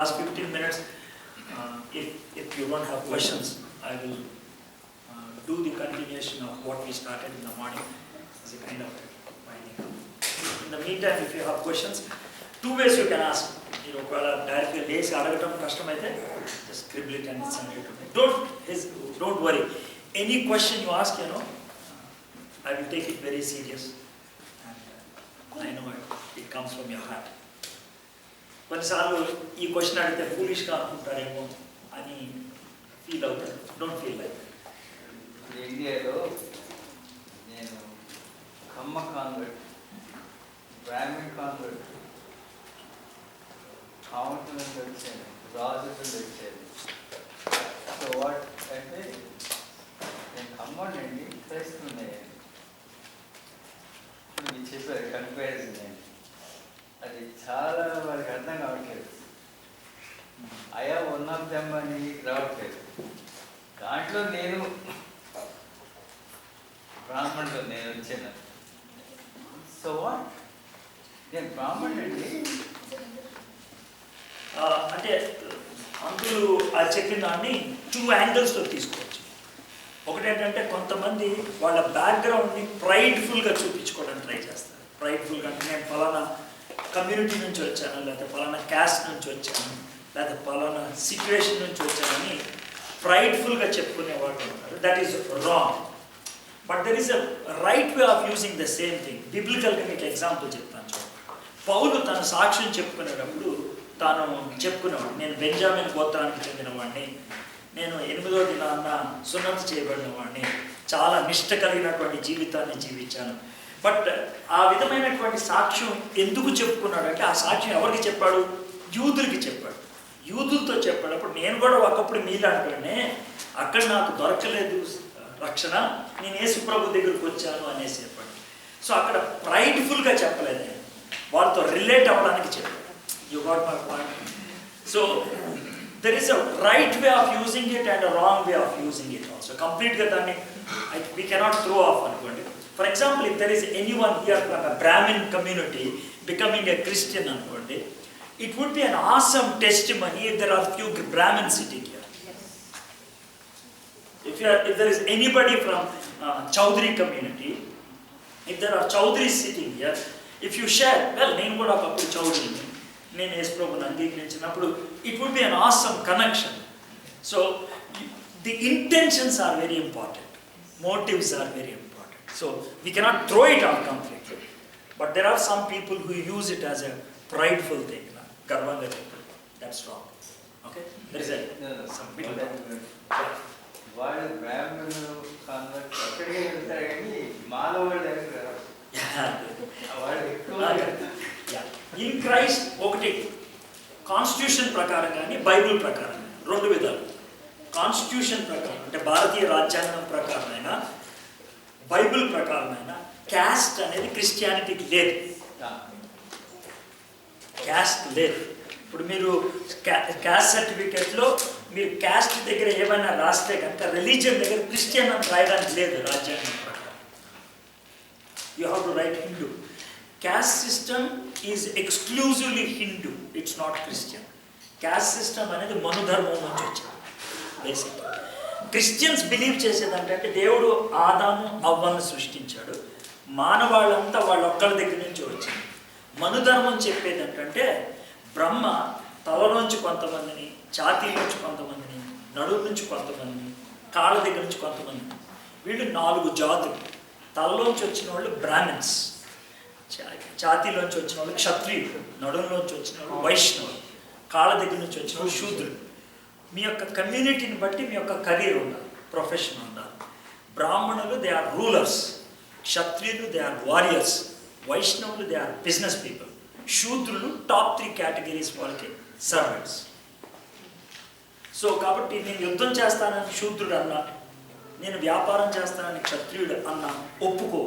Last 15 minutes, if you don't have questions, I will do the continuation of what we started in the morning as a kind of winding up. In the meantime, if you have questions, two ways you can ask. Directly లేసి అడగటం కష్టమైతే just scribble it and send it to me. Don't worry. Any question you ask, I will take it very serious. And I know it comes from your heart. కొన్నిసార్లు ఈ question అడిగితే ఫూలిష్గా అనుకుంటారేమో అని feel అవుతారు. Don't feel like ఇండియాలో నేను కమ్మ convert, Brahman convert, common నుంచి వచ్చాను, రాజు నుంచి వచ్చాను. సో వాట్ అంటే నేను కమ్మనండి క్రైస్తున్నాను. మీరు చెప్పారు కంపారిజన్ అండి, అది చాలా వారికి అర్థం కావట్లేదు. అయా వన్ ఆఫ్ దెమ్ అని రావట్లేదు. దాంట్లో నేను బ్రాహ్మణుడు, నేను వచ్చాను. సో వాట్, నేను బ్రాహ్మణుడు అండి అంటే అంకులు అది చెప్పిన దాన్ని 2 యాంగిల్స్లో తీసుకోవచ్చు. ఒకటి ఏంటంటే కొంతమంది వాళ్ళ బ్యాక్గ్రౌండ్ని ప్రైడ్ఫుల్గా చూపించుకోవడానికి ట్రై చేస్తారు. ప్రైడ్ఫుల్గా అంటే నేను ఫలానా కమ్యూనిటీ నుంచి వచ్చాను, లేకపోతే పలానా క్యాస్ట్ నుంచి వచ్చాను, లేకపోతే పలానా సిచ్యువేషన్ నుంచి వచ్చానని ప్రైడ్ఫుల్గా చెప్పుకునే వాళ్ళు ఉన్నారు. That is wrong. But there is a right way of using the same thing. బిబ్లికల్గా మీకు ఎగ్జాంపుల్ చెప్తాను చూడండి. పౌలు తన సాక్ష్యం చెప్పుకునేటప్పుడు తాను చెప్పుకునేవాడు, నేను బెంజామిన్ గోత్రానికి చెందినవాడిని, నేను 8వ దినాన్న సున్నతి చేయబడిన వాడిని, చాలా నిష్ట కలిగినటువంటి జీవితాన్ని జీవించాను. బట్ ఆ విధమైనటువంటి సాక్ష్యం ఎందుకు చెప్పుకున్నాడంటే, ఆ సాక్ష్యం ఎవరికి చెప్పాడు? యూదులకి చెప్పాడు. యూదులతో చెప్పాడప్పుడు నేను కూడా ఒకప్పుడు మీలాంటినే, అక్కడ నాకు దొరకలేదు రక్షణ, నేను యేసు ప్రభు దగ్గరికి వచ్చాను అనేసి చెప్పాడు. సో అక్కడ ప్రైడ్ఫుల్గా చెప్పలేదు, వాళ్ళతో రిలేట్ అవ్వడానికి చెప్పాడు. You got my point? So there is a right way of using it and a wrong way of using it also. కంప్లీట్గా దాన్ని వీ కెనాట్ త్రో ఆఫ్ అనుకోండి. For example, if there is anyone here from a Brahmin community becoming a Christian, it would be an awesome testimony if there are few Brahmins sitting here. If there is anybody from Chaudhary community, if there are Chaudharys sitting here, if you share, well, నేను కూడా ఒకప్పుడు చౌదరిని, నేను యేసు ప్రభువుని అంగీకరించినప్పుడు, it would be an awesome connection. So the intentions are very important. Motives are very important. So we cannot throw it out completely, but there are some people who use it as a prideful thing. Garvanga people, that's wrong. Okay, there is some middle ground. వాళ్ళు బ్రాహ్మణులు convert అక్కడికే వెళ్తారు కానీ మానవాళ్ళు దగ్గర వాళ్ళు ఎక్కువ. In Christ ఒకటి constitution ప్రకారం కానీ బైబిల్ ప్రకారం కానీ 2 విధాలు. కాన్స్టిట్యూషన్ ప్రకారం అంటే భారతీయ రాజ్యాంగం ప్రకారమైనా బైబిల్ ప్రకారమైనా క్యాస్ట్ అనేది క్రిస్టియానిటీకి లేదు. క్యాస్ట్ లేదు. ఇప్పుడు మీరు క్యాస్ట్ సర్టిఫికేట్లో మీరు క్యాస్ట్ దగ్గర ఏమైనా రాస్తే కనుక రిలీజియన్ దగ్గర క్రిస్టియన్ అని రాయడానికి లేదు రాజ్యాంగం ప్రకారం. You have to right Hindu. Caste system is exclusively Hindu, it's not Christian. Caste system అనేది మనుధర్మం నుంచి వచ్చింది బేసిక్. క్రిస్టియన్స్ బిలీవ్ చేసేదంటే దేవుడు ఆదాము అవ్వను సృష్టించాడు, మానవాళ్ళంతా వాళ్ళొక్కళ్ళ దగ్గర నుంచి వచ్చింది. మనుధర్మం చెప్పేది ఏంటంటే బ్రహ్మ తలలోంచి కొంతమందిని, ఛాతీ నుంచి కొంతమందిని, నడుము నుంచి కొంతమందిని, కాళ్ళ దగ్గర నుంచి కొంతమందిని, వీళ్ళు 4 జాతులు. తలలోంచి వచ్చిన వాళ్ళు బ్రాహ్మిన్స్, ఛాతీలోంచి వచ్చిన వాళ్ళు క్షత్రియులు, నడుములోంచి వచ్చిన వాళ్ళు వైష్ణవులు, కాళ్ళ దగ్గర నుంచి వచ్చిన వాళ్ళు శూద్రులు. మీ యొక్క కమ్యూనిటీని బట్టి మీ యొక్క కెరీర్ ఉండాలి, ప్రొఫెషన్ ఉండాలి. బ్రాహ్మణులు దే ఆర్ రూలర్స్, క్షత్రియులు దే ఆర్ వారియర్స్, వైష్ణవులు దే ఆర్ బిజినెస్ పీపుల్, శూద్రులు టాప్ 3 కేటగిరీస్ వాళ్ళకి సర్వెంట్స్. సో కాబట్టి నేను యుద్ధం చేస్తానని శూద్రుడు అన్నా, నేను వ్యాపారం చేస్తానని క్షత్రియుడు అన్నా ఒప్పుకో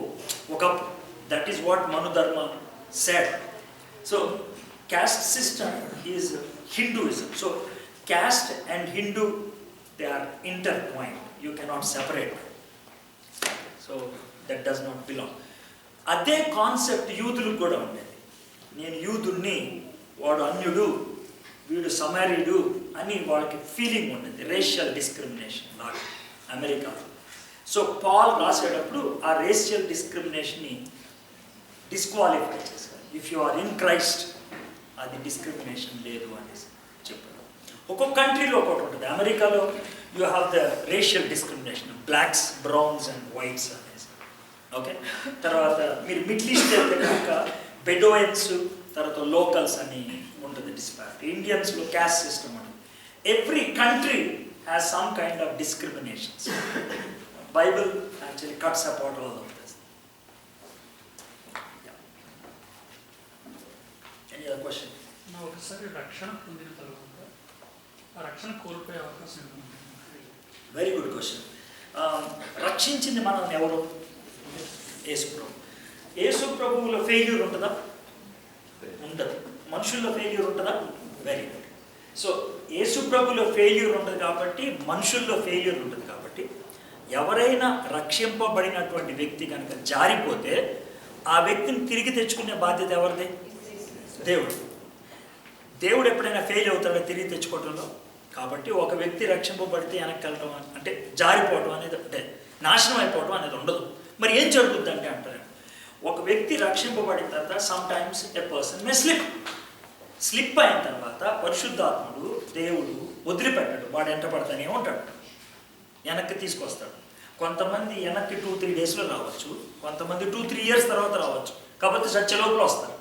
ఒకప్పుడు. That is what Manudharma said. So caste system is Hinduism. So caste and Hindu, they are intertwined. You cannot separate them. So that does not belong. అదే కాన్సెప్ట్ యూదులకు కూడా ఉండేది. నేను యూదుని, వాడు అన్యుడు వీడు సమరీయుడు అని వాళ్ళకి ఫీలింగ్ ఉండేది, రేషియల్ డిస్క్రిమినేషన్ లాగా అమెరికాలో. సో పాల్ రాసేటప్పుడు ఆ రేషియల్ డిస్క్రిమినేషన్ని డిస్క్వాలిఫై చేశారు. If you are in Christ అది డిస్క్రిమినేషన్ లేదు అనేసి చెప్పారు. ఒక్కొక్క కంట్రీలో ఒక్కొక్కటి ఉంటుంది. అమెరికాలో you have the racial discrimination, blacks, browns and whites అనేసి. ఓకే, తర్వాత మీరు మిడిల్ ఈస్ట్ వెళ్తే కనుక బెడోయన్స్, తర్వాత లోకల్స్ అని ఉంటుంది డిస్పారిటీ. ఇండియన్స్లో క్యాస్ట్ సిస్టమ్ ఉంటుంది. Every country has some kind of discriminations. Bible actually cuts apart all of this. Any other question? ఒకసారి రక్షణ పొందిన తర్వాత ఆ రక్షణ కోల్పోయే అవకాశం ఉంది. Very good question. రక్షించింది మనం ఎవరు? యేసు ప్రభు. యేసు ప్రభువులో ఫెయిల్యూర్ ఉంటుందా? ఉండదు. మనుషుల్లో ఫెయిల్యూర్ ఉంటుందా? Very good. సో యేసు ప్రభులో ఫెయిల్యూర్ ఉంటుంది కాబట్టి మనుషుల్లో ఫెయిల్యూర్ ఉంటుంది కాబట్టి ఎవరైనా రక్షింపబడినటువంటి వ్యక్తి కనుక జారిపోతే ఆ వ్యక్తిని తిరిగి తెచ్చుకునే బాధ్యత ఎవరిది? దేవుడు. దేవుడు ఎప్పుడైనా ఫెయిల్ అవుతాడో తిరిగి తెచ్చుకోవడంలో? కాబట్టి ఒక వ్యక్తి రక్షింపబడితే వెనక్కి వెళ్ళడం అంటే జారిపోవడం అనేది, అంటే నాశనం అయిపోవడం అనేది ఉండదు. మరి ఏం జరుగుతుంది అంటే అంటారు, ఒక వ్యక్తి రక్షింపబడిన తర్వాత some times a person may slip అయిన తర్వాత పరిశుద్ధాత్ముడు దేవుడు వదిలిపెట్టాడు, వాడు ఎంట పడతానే ఉంటాడు, వెనక్కి తీసుకొస్తాడు. కొంతమంది వెనక్కి 2-3 డేస్లో రావచ్చు, కొంతమంది 2-3 ఇయర్స్ తర్వాత రావచ్చు, కాబట్టి చచ్చే లోపల వస్తారు.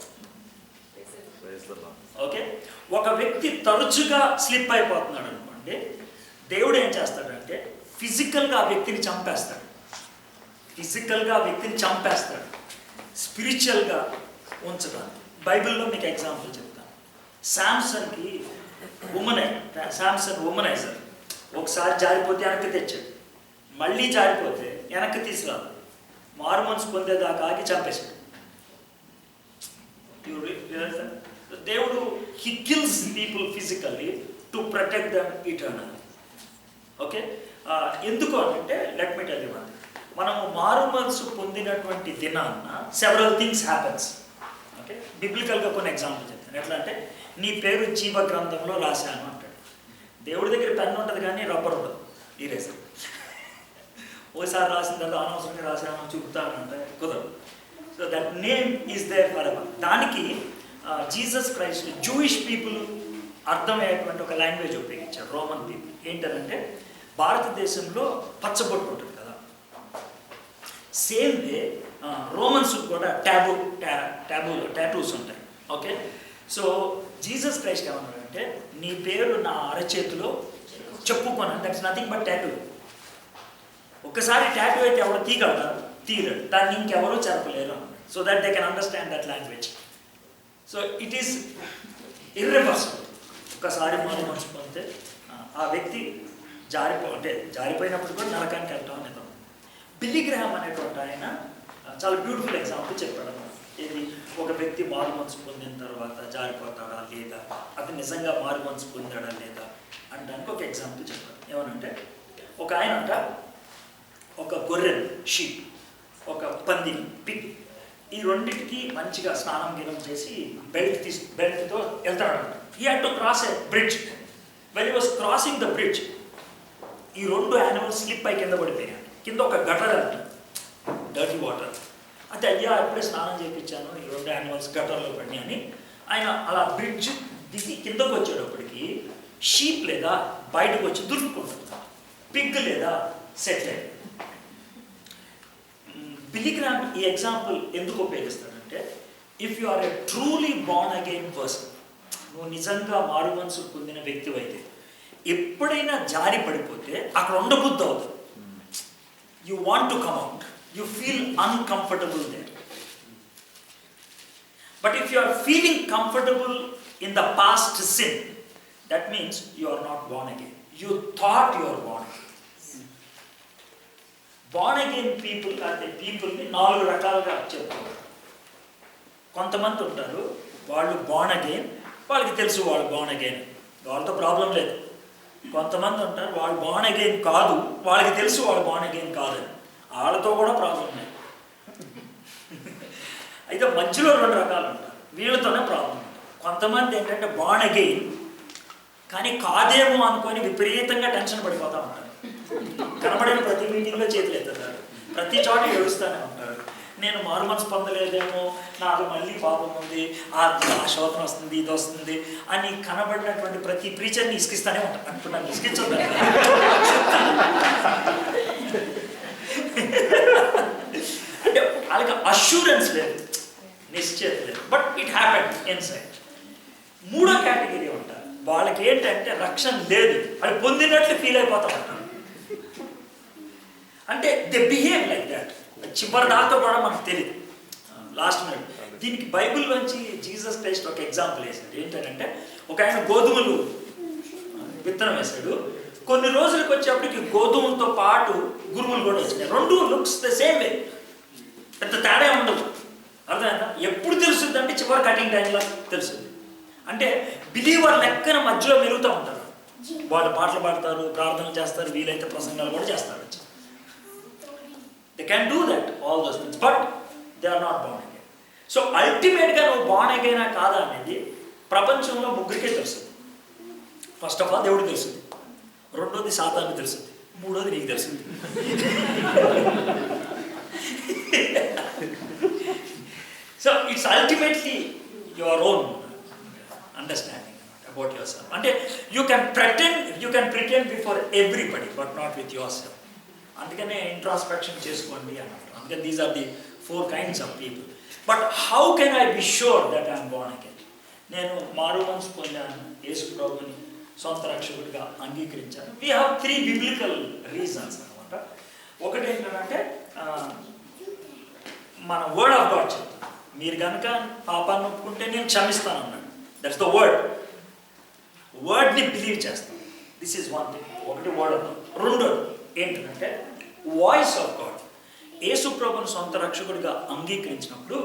ఓకే, ఒక వ్యక్తి తరచుగా స్లిప్ అయిపోతున్నాడు అనుకోండి, దేవుడు ఏం చేస్తాడంటే ఫిజికల్గా ఆ వ్యక్తిని చంపేస్తాడు, స్పిరిచువల్గా ఉంచడానికి. బైబిల్లో మీకు ఎగ్జాంపుల్ చెప్తాను. శాంసన్కి ఉమనైజర్ ఒకసారి జారిపోతే వెనక్కి తెచ్చాడు, మళ్ళీ జారిపోతే వెనక్కి తీసుకురాదు, మారు మనసు పొందేదాకా ఆగి చంపేశాడు. దేవుడు he kills people physically to protect them eternally. Okay, ఎందుకు అంటే let me tell you one thing. మనము మారు మనసు పొందినటువంటి దినాన్న సెవరల్ థింగ్స్ హ్యాపెన్స్. ఓకే, బిబ్లికల్గా కొన్ని ఎగ్జాంపుల్ చెప్తాను. ఎట్లా అంటే నీ పేరు జీవ గ్రంథంలో రాశాను అంటాడు. దేవుడి దగ్గర పెన్ ఉంటుంది కానీ రబ్బర్ ఉండదు, ఈరేజర్. ఓసారి రాసిన తర్వాత అనవసరంగా రాశాను చూపుతాను అంటే కుదరదు. So that name is there forever. దానికి జీసస్ క్రైస్ట్ జూయిష్ పీపుల్ అర్థమయ్యేటువంటి ఒక లాంగ్వేజ్ ఉపయోగించారు, రోమన్ పీపుల్. ఏంటంటే భారతదేశంలో పచ్చబొట్టు ఉంటుంది కదా, సేమ్ వే రోమన్స్ కూడా టాటూస్ ఉంటాయి. ఓకే, సో జీసస్ క్రైస్ట్ ఏమన్నాడంటే నీ పేరు నా అరచేతిలో చెప్పుకోను, దట్స్ నథింగ్ బట్ టాటూ. ఒక్కసారి టాటూ అయితే ఎవరు తీయగలుగుతారు? తీయరు. దాన్ని ఇంకెవరూ చెరపలేరు. So that they can understand that language. So it is irreversible. ఒక్కసారి మారు మనసు పొందితే ఆ వ్యక్తి జారిపోయినప్పుడు కూడా నరకానికి వెళ్తాం అనేది. బిల్లీ గ్రహాం అనేటువంటి ఆయన చాలా బ్యూటిఫుల్ ఎగ్జాంపుల్ చెప్పాడు. ఇది ఒక వ్యక్తి మారు మనసు పొందిన తర్వాత జారిపోతాడా లేదా, అది నిజంగా మారు మనసు పొందాడా లేదా అనడానికి ఒక ఎగ్జాంపుల్ చెప్పాడు. ఏమనంటే ఒక ఆయన అంట ఒక గొర్రెను, షీప్, ఒక పందిని, పిగ్, ఈ రెండింటికి మంచిగా స్నానం గినం చేసి బెల్ట్తో వెళ్తాడు. He had to cross a bridge. When he was crossing the bridge, ఈ రెండు యానిమల్స్ స్లిప్ అయి కింద పడిపోయాయి. కింద ఒక గటర్ అంట, డర్టీ వాటర్. అయితే అయ్యా ఎప్పుడే స్నానం చేయించాను, ఈ రెండు యానిమల్స్ గటర్లో పడి అని ఆయన అలా బ్రిడ్జ్ దిగి కిందకు వచ్చేటప్పటికి షీప్ లేదా బయటకు వచ్చి దురుపుకుంటుంది, పిగ్ లేదా సెటిల్ అయ్యింది. బిల్లీ గ్రామ్ ఈ ఎగ్జాంపుల్ ఎందుకు ఉపయోగిస్తాడంటే if you are a truly born again person, నువ్వు నిజంగా మారు మనసు పొందిన వ్యక్తి అయితే ఎప్పుడైనా జారి పడిపోతే అక్కడ ఉండబుద్ధి అవుతుంది. You want to come out, you feel uncomfortable there. But if you are feeling comfortable in the past sin, that means you are not born again. You thought you are born again. Born again people అంటే పీపుల్ని 4 రకాలుగా చెప్తారు. కొంతమంది ఉంటారు వాళ్ళు born again, వాళ్ళకి తెలుసు వాళ్ళు బార్న్ అగైన్, వాళ్ళతో ప్రాబ్లం లేదు. కొంతమంది ఉంటారు వాళ్ళు బార్న్ అగైన్ కాదు, వాళ్ళకి తెలుసు వాళ్ళు బార్న్ అగైన్ కాదని, వాళ్ళతో కూడా ప్రాబ్లం లేదు. అయితే మధ్యలో 2 రకాలు ఉంటారు, వీళ్ళతోనే ప్రాబ్లం ఉంటుంది. కొంతమంది ఏంటంటే బార్న్ అగైన్ కానీ కాదేమో అనుకొని విపరీతంగా టెన్షన్ పడిపోతూ ఉంటారు. కనబడిన ప్రతి మీటింగ్లో చేతులు ఎత్తుతారు, ప్రతి చోట ఏడుస్తూనే ఉంటారు. నేను మారు మనసు పొందలేదేమో, నాకు మళ్ళీ పాపం ఉంది, ఆ శోధన వస్తుంది, ఇది వస్తుంది అని కనబడినటువంటి ప్రతి ప్రీచర్ని ఇసుకిస్తానే ఉంటాను. ఇప్పుడు నన్ను ఇసుకించొద్దు అంటే వాళ్ళకి అష్యూరెన్స్ లేదు, నిశ్చయత లేదు. But it happen inside. మూడో కేటగిరీ ఉంటారు, వాళ్ళకి ఏంటంటే రక్షణ లేదు, అది పొందినట్లు ఫీల్ అయిపోతూ ఉంటారు. అంటే దే బిహేవ్ లైక్ దాట్. చివరి దాకా కూడా మనకు తెలియదు. లాస్ట్ మినిట్ దీనికి బైబిల్లోంచి జీసస్ క్రైస్ట్ ఒక ఎగ్జాంపుల్ వేసాడు. ఏంటంటే ఒక ఆయన గోధుమలు విత్తనం వేశాడు. కొన్ని రోజులకు వచ్చేప్పటికి గోధుమలతో పాటు గురువులు కూడా వచ్చినాయి. రెండు లుక్స్ ద సేమ్ వే, పెద్ద తేడా ఉండదు. అర్థమైందా? ఎప్పుడు తెలుస్తుంది అంటే చివరి కటింగ్ టైంలో తెలుస్తుంది. అంటే బిలీవర్ లెక్కన మధ్యలో మెరుగుతూ ఉంటారు. వాళ్ళు పాటలు పాడతారు, ప్రార్థన చేస్తారు, వీలైతే ప్రసంగాలు కూడా చేస్తారు. They can do that, all those things, but they are not born again. So ultimately నువ్వు born again కాదా అనేది ప్రపంచంలో ముగ్గురికే తెలుస్తుంది. ఫస్ట్ ఆఫ్ ఆల్ దేవుడికి తెలుస్తుంది, రెండోది సాతానుకు తెలుస్తుంది, మూడోది నీకు తెలుస్తుంది. So it's ultimately your own understanding about yourself. అంటే you can pretend before everybody but not with yourself. అందుకనే ఇంట్రాస్పెక్షన్ చేసుకోండి అన్నమాట. అందుకని these are the 4 kinds of people. But how can I be sure that I'm born again? నేను మారు మనసు పొందాను, యేసు ప్రభుని సొంత రక్షకుడిగా అంగీకరించాను. వీ హ్యావ్ 3 బిబ్లికల్ రీజన్స్ అనమాట. ఒకటి ఏంటంటే మన వర్డ్ ఆఫ్ గాడ్ చెప్తాను, మీరు కనుక పాపాన్ని ఒప్పుకుంటే నేను క్షమిస్తాను అన్నాడు. దట్స్ ద వర్డ్ని బిలీవ్ చేస్తాను. This is one thing. ఒకటి వర్డ్ ఆఫ్ గాడ్. రెండోది ఏంటంటే వాయిస్ ఆఫ్ గాడ్. యేసు ప్రభుని సొంత రక్షకుడిగా అంగీకరించినప్పుడు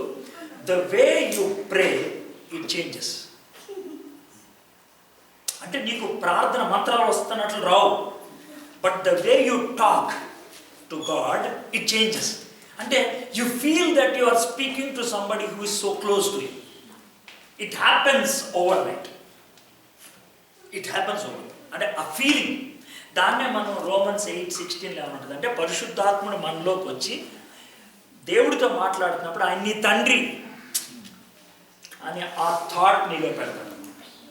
the way you pray it changes. అంటే నీకు ప్రార్థన మంత్రాలు వస్తున్నట్లు రావు, but the way you talk to God it changes. అంటే you feel that you are speaking to somebody who is so close to you. It happens overnight. అంటే ఆ feeling, దాన్నే మనం రోమన్స్ 8:16 ఏమంటుంది అంటే పరిశుద్ధాత్ముడు మనలోకి వచ్చి దేవుడితో మాట్లాడుతున్నప్పుడు ఆయన నీ తండ్రి అని ఆ థాట్ నీలో పెడతాడు.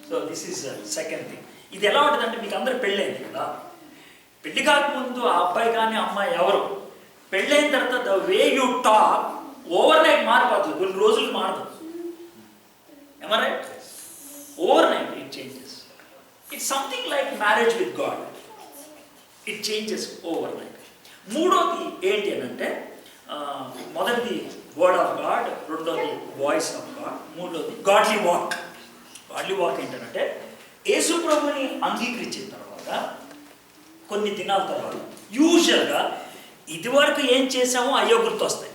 So this is second thing. ఇది ఎలా ఉంటుందంటే మీకు అందరూ పెళ్ళైంది కదా, పెళ్లి కాకముందు ఆ అబ్బాయి కానీ అమ్మాయి ఎవరు, పెళ్ళైన తర్వాత the way you talk over night మారిపోతుంది, కొన్ని రోజులు మారదు. ఏమా right? Over night it changes. It's something like marriage with God. It changes over night. మూడోది ఏంటి అని అంటే మొదటిది వర్డ్ ఆఫ్ గాడ్, రెండోది వాయిస్ ఆఫ్ గాడ్, మూడోది గాడ్లీ వాక్. గాడ్లీ వాక్ ఏంటంటే యేసు ప్రభుని అంగీకరించిన తర్వాత కొన్ని దినాల తర్వాత యూజువల్గా ఇదివరకు ఏం చేసామో అయ్యో గుర్తు వస్తాయి.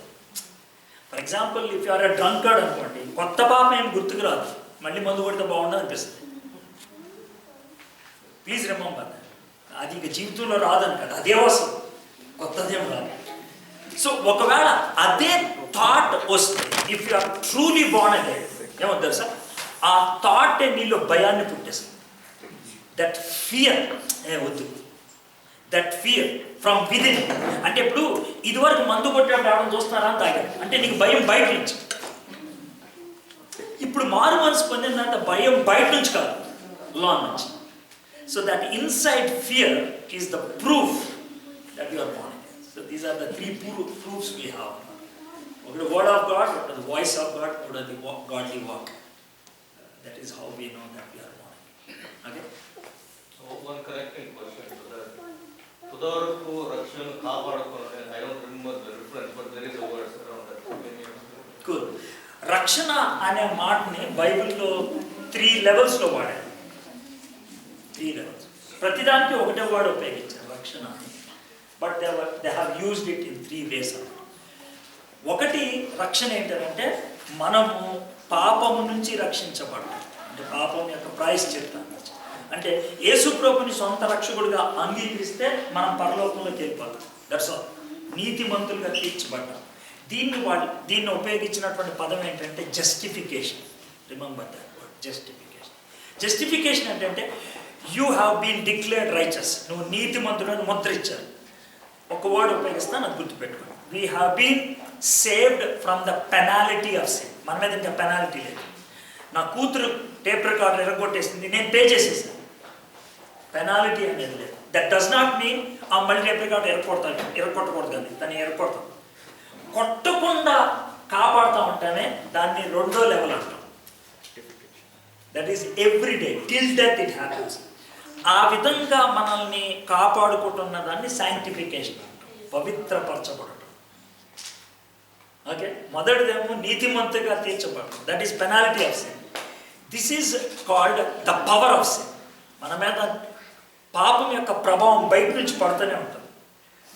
For example if you are a drunkard అనుకోండి, కొత్త పాపం ఏం గుర్తుకు రాదు, మళ్ళీ మందు కొడితే బాగుండదు అనిపిస్తుంది. ప్లీజ్ రిమెంబర్, అది ఇక జీవితంలో రాదని కదా, అదే వస్తుంది, కొత్తదేం రాదు. సో ఒకవేళ అదే థాట్ వస్తే if you are truly born again, ఏమవుతుంది తెలుసా, ఆ థాట్ నీలో భయాన్ని పుట్టేస్తుంది. దట్ ఫియర్ వద్దు, దట్ ఫియర్ ఫ్రమ్ విదిన్. అంటే ఇప్పుడు ఇదివరకు మందు కొట్టేటప్పుడు రావడం చూస్తున్నారా అని తాగాడు అంటే నీకు భయం బయట నుంచి. ఇప్పుడు మారు మనసు పొందిన భయం బయట నుంచి కాదు, లోన్ నుంచి. So that inside fear is the proof that you are born again. So these are the 3 proofs we have. The word of God, the voice of God, or the godly walk. That is how we know that we are born again. Okay? So one correcting question to that. Tudaraku Rakshan Kaapadaku, I don't remember the reference, but there is a word around that. Cool. రక్షణ అనే మాటని బైబిల్లో 3 లెవెల్స్లో వాడారు. 3 levels. ప్రతిదానికి ఒకటే word ఉపయోగించారు రక్షణ అని. But they have used it in 3 వేస్. ఒకటి రక్షణ ఏంటంటే మనము పాపము నుంచి రక్షించబడ్డాం, అంటే పాపం యొక్క ప్రాయశ్చిత్తం. అంటే యేసు ప్రభుని సొంత రక్షకుడిగా అంగీకరిస్తే మనం పరలోకంలోకి వెళ్ళిపోతాం. That's all. నీతిమంతులుగా తీర్చబడ్డాం. దీన్ని ఉపయోగించినటువంటి పదం ఏంటంటే justification. Remember that word, justification. Justification ఏంటంటే you have been declared righteous, నువ్వు నీతిమంతుడని ముద్ర ఇచ్చారు. ఒక వర్డ్ ఉపయోగిస్తాను, అది గుర్తుపెట్టుకోండి. We have been saved from the penalty of sin. మన మీద ఇంకా పెనాలిటీ లేదు. నా కూతురు టేప్ రికార్డర్ ఎరగొట్టేసింది, నేను పే చేసేసాను. పెనాలిటీ అనేది లేదు. దట్ డస్ నాట్ మీన్ ఆ మళ్ళీ టేప్ రికార్డర్ ఎరగొట్టకూడదు కానీ దాన్ని ఎరగొడతాం. కొట్టకుండా కాపాడుతూ ఉంటేనే దాన్ని రెండో లెవెల్ అంటాం. That is every day till death it happens. ఆ విధంగా మనల్ని కాపాడుకుంటున్న దాన్ని సైంటిఫికేషన్ అంటాం, పవిత్రపరచబడటం. ఓకే, మొదటిదేమో నీతిమంతుగా తీర్చబడటం, that is penalty of sin. This is called the power of sin. మన మీద పాపం యొక్క ప్రభావం బయట నుంచి పడుతూనే ఉంటుంది.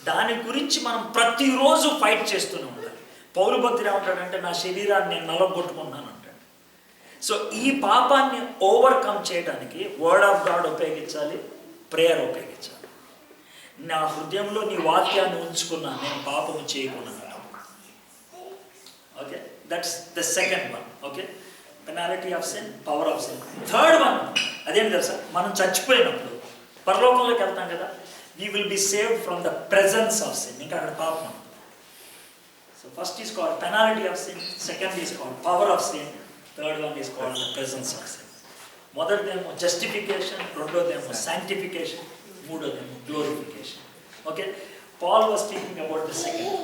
దాని గురించి మనం ప్రతిరోజు ఫైట్ చేస్తూనే ఉండాలి. పౌలు భక్తుడు ఏమంటాడంటే, నా శరీరాన్ని నేను నలగొట్టుకున్నాను అంటాడు. సో ఈ పాపాన్ని ఓవర్కమ్ చేయడానికి వర్డ్ ఆఫ్ గాడ్ ఉపయోగించాలి, ప్రేయర్ ఉపయోగించాలి. నా హృదయంలో నీ వాక్యాన్ని ఉంచుకున్నాను, నేను పాపము చేయకున్నాను. Okay, that's the second one. Okay, penalty of sin, power of sin. Third one అదేం తెలుసా, మనం చచ్చిపోయినప్పుడు పరలోకంలోకి వెళ్తాం కదా, we will be saved from the presence of sin. ఇంకా అక్కడ పాపం. So first is called penalty of sin, second is called power of sin, third one is called the presence of sin. మొదటిదేమో జస్టిఫికేషన్, రెండోదేమో sanctification, మూడోదేమో glorification. Okay, Paul was speaking about the second.